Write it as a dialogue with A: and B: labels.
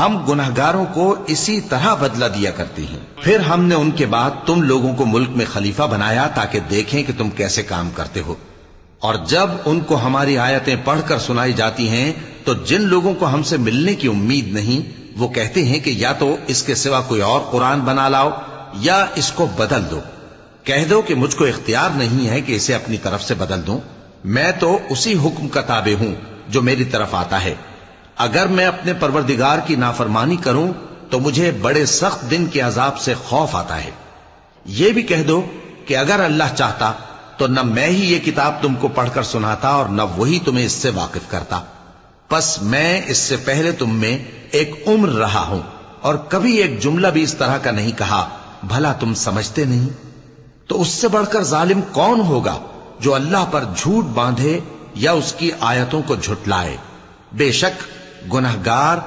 A: ہم گنہگاروں کو اسی طرح بدلہ دیا کرتے ہیں۔ پھر ہم نے ان کے بعد تم لوگوں کو ملک میں خلیفہ بنایا تاکہ دیکھیں کہ تم کیسے کام کرتے ہو، اور جب ان کو ہماری آیتیں پڑھ کر سنائی جاتی ہیں تو جن لوگوں کو ہم سے ملنے کی امید نہیں وہ کہتے ہیں کہ یا تو اس کے سوا کوئی اور قرآن بنا لاؤ یا اس کو بدل دو۔ کہہ دو کہ مجھ کو اختیار نہیں ہے کہ اسے اپنی طرف سے بدل دوں، میں تو اسی حکم کا تابع ہوں جو میری طرف آتا ہے۔ اگر میں اپنے پروردگار کی نافرمانی کروں تو مجھے بڑے سخت دن کے عذاب سے خوف آتا ہے۔ یہ بھی کہہ دو کہ اگر اللہ چاہتا تو نہ میں ہی یہ کتاب تم کو پڑھ کر سناتا اور نہ وہی تمہیں اس سے واقف کرتا، پس میں اس سے پہلے تم میں ایک عمر رہا ہوں اور کبھی ایک جملہ بھی اس طرح کا نہیں کہا، بھلا تم سمجھتے نہیں؟ تو اس سے بڑھ کر ظالم کون ہوگا جو اللہ پر جھوٹ باندھے یا اس کی آیتوں کو جھٹلائے؟ بے شک گنہگار